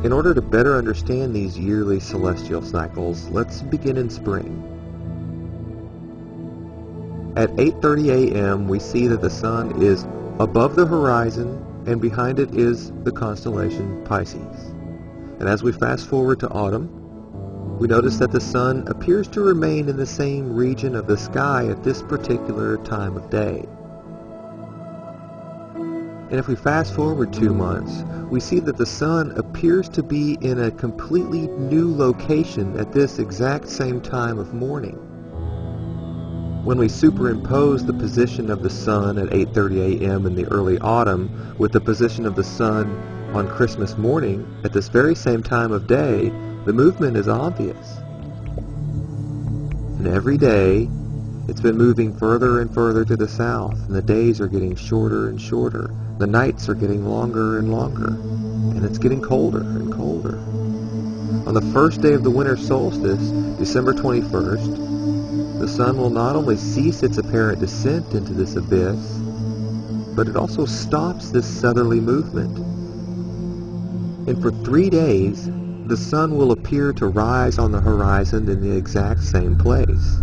In order to better understand these yearly celestial cycles, let's begin in spring. At 8:30 a.m. we see that the sun is above the horizon, and behind it is the constellation Pisces. And as we fast forward to autumn, we notice that the sun appears to remain in the same region of the sky at this particular time of day. And if we fast forward 2 months, we see that the sun appears to be in a completely new location at this exact same time of morning. When we superimpose the position of the sun at 8:30 a.m. in the early autumn with the position of the sun on Christmas morning at this very same time of day, the movement is obvious. And every day, it's been moving further and further to the south, and the days are getting shorter and shorter. The nights are getting longer and longer, and it's getting colder and colder. On the first day of the winter solstice, December 21st, the sun will not only cease its apparent descent into this abyss, but it also stops this southerly movement. And for 3 days, the sun will appear to rise on the horizon in the exact same place.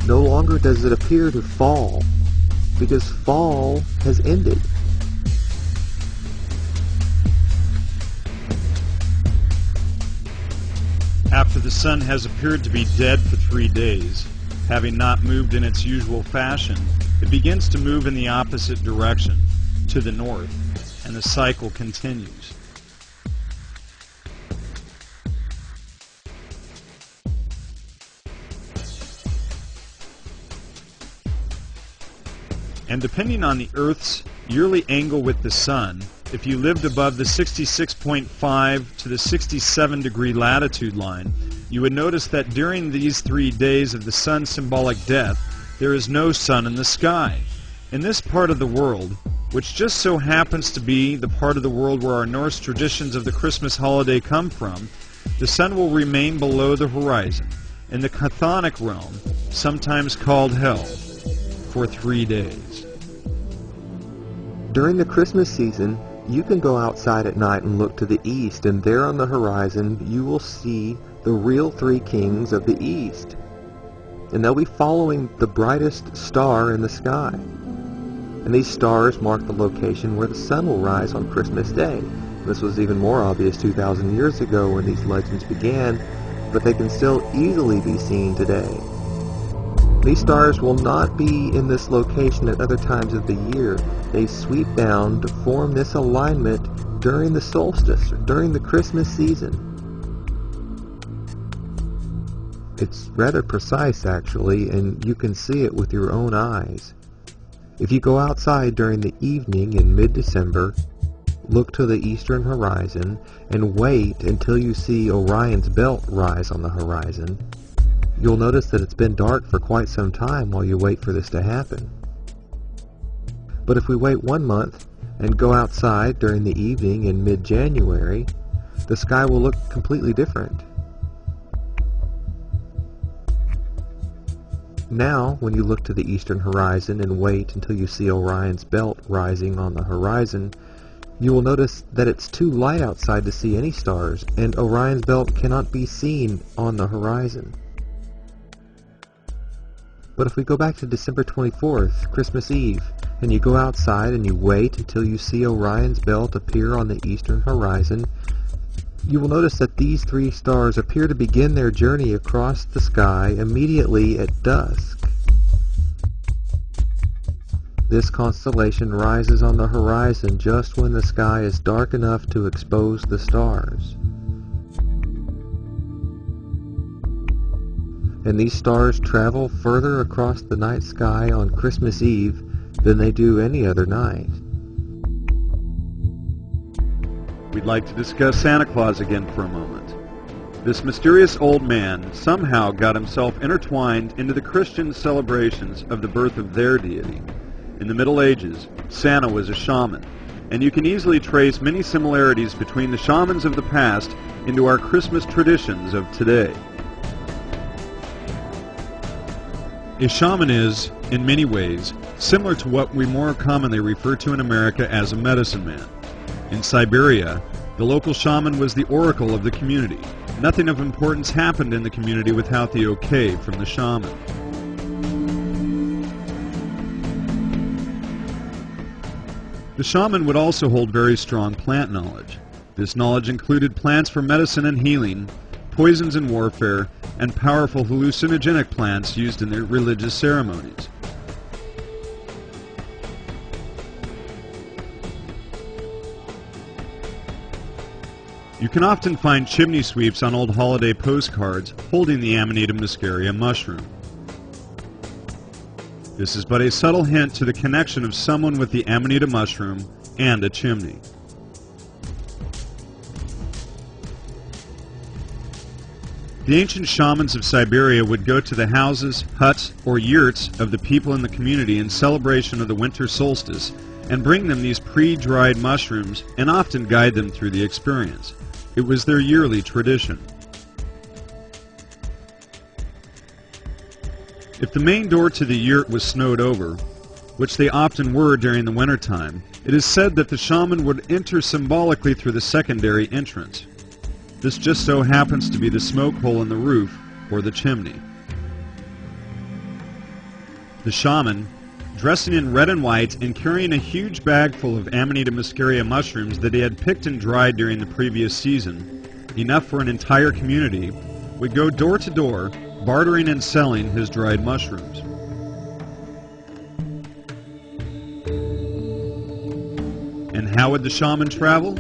No longer does it appear to fall, because fall has ended. After the sun has appeared to be dead for 3 days, having not moved in its usual fashion, it begins to move in the opposite direction, to the north, and the cycle continues. And depending on the Earth's yearly angle with the sun, if you lived above the 66.5 to the 67 degree latitude line, you would notice that during these 3 days of the sun's symbolic death, there is no sun in the sky. In this part of the world, which just so happens to be the part of the world where our Norse traditions of the Christmas holiday come from, the sun will remain below the horizon, in the chthonic realm, sometimes called hell, for 3 days. During the Christmas season, you can go outside at night and look to the east, and there on the horizon you will see the real 3 kings of the east. And they'll be following the brightest star in the sky. And these stars mark the location where the sun will rise on Christmas Day. This was even more obvious 2,000 years ago when these legends began, but they can still easily be seen today. These stars will not be in this location at other times of the year. They sweep down to form this alignment during the solstice, or during the Christmas season. It's rather precise, actually, and you can see it with your own eyes. If you go outside during the evening in mid-December, look to the eastern horizon, and wait until you see Orion's belt rise on the horizon, you'll notice that it's been dark for quite some time while you wait for this to happen. But if we wait 1 month and go outside during the evening in mid-January, the sky will look completely different. Now, when you look to the eastern horizon and wait until you see Orion's belt rising on the horizon, you will notice that it's too light outside to see any stars, and Orion's belt cannot be seen on the horizon. But if we go back to December 24th, Christmas Eve, and you go outside and you wait until you see Orion's belt appear on the eastern horizon, you will notice that these 3 stars appear to begin their journey across the sky immediately at dusk. This constellation rises on the horizon just when the sky is dark enough to expose the stars. And these stars travel further across the night sky on Christmas Eve than they do any other night. We'd like to discuss Santa Claus again for a moment. This mysterious old man somehow got himself intertwined into the Christian celebrations of the birth of their deity. In the Middle Ages, Santa was a shaman, and you can easily trace many similarities between the shamans of the past into our Christmas traditions of today. A shaman is, in many ways, similar to what we more commonly refer to in America as a medicine man. In Siberia, the local shaman was the oracle of the community. Nothing of importance happened in the community without the okay from the shaman. The shaman would also hold very strong plant knowledge. This knowledge included plants for medicine and healing, poisons and warfare, and powerful hallucinogenic plants used in their religious ceremonies. You can often find chimney sweeps on old holiday postcards holding the Amanita muscaria mushroom. This is but a subtle hint to the connection of someone with the Amanita mushroom and a chimney. The ancient shamans of Siberia would go to the houses, huts, or yurts of the people in the community in celebration of the winter solstice and bring them these pre-dried mushrooms and often guide them through the experience. It was their yearly tradition. If the main door to the yurt was snowed over, which they often were during the wintertime, it is said that the shaman would enter symbolically through the secondary entrance. This just so happens to be the smoke hole in the roof or the chimney. The shaman, dressing in red and white and carrying a huge bag full of Amanita muscaria mushrooms that he had picked and dried during the previous season, enough for an entire community, would go door to door, bartering and selling his dried mushrooms. And how would the shaman travel?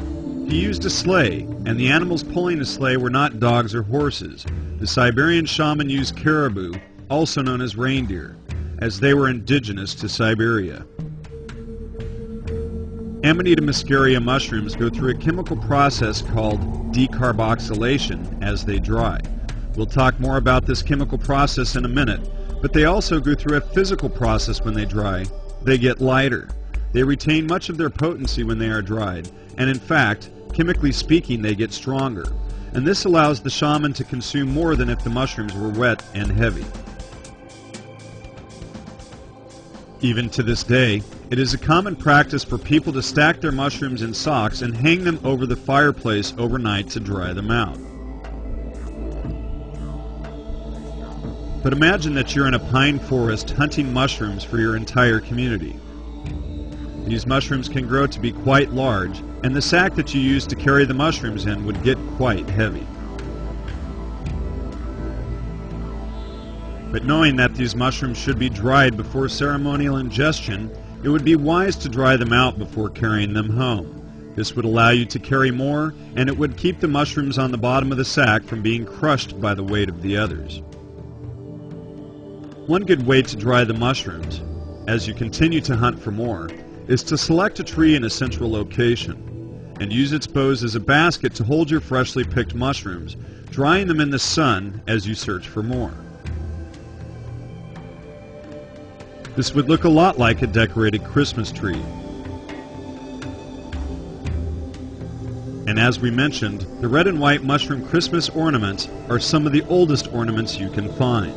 He used a sleigh, and the animals pulling the sleigh were not dogs or horses. The Siberian shaman used caribou, also known as reindeer, as they were indigenous to Siberia. Amanita muscaria mushrooms go through a chemical process called decarboxylation as they dry. We'll talk more about this chemical process in a minute, but they also go through a physical process when they dry. They get lighter. They retain much of their potency when they are dried, and in fact, chemically speaking, they get stronger. And this allows the shaman to consume more than if the mushrooms were wet and heavy. Even to this day, it is a common practice for people to stack their mushrooms in socks and hang them over the fireplace overnight to dry them out. But imagine that you're in a pine forest hunting mushrooms for your entire community. These mushrooms can grow to be quite large, and the sack that you use to carry the mushrooms in would get quite heavy. But knowing that these mushrooms should be dried before ceremonial ingestion, it would be wise to dry them out before carrying them home. This would allow you to carry more, and it would keep the mushrooms on the bottom of the sack from being crushed by the weight of the others. One good way to dry the mushrooms, as you continue to hunt for more, is to select a tree in a central location and use its boughs as a basket to hold your freshly picked mushrooms, drying them in the sun as you search for more. This would look a lot like a decorated Christmas tree. And as we mentioned, the red and white mushroom Christmas ornaments are some of the oldest ornaments you can find.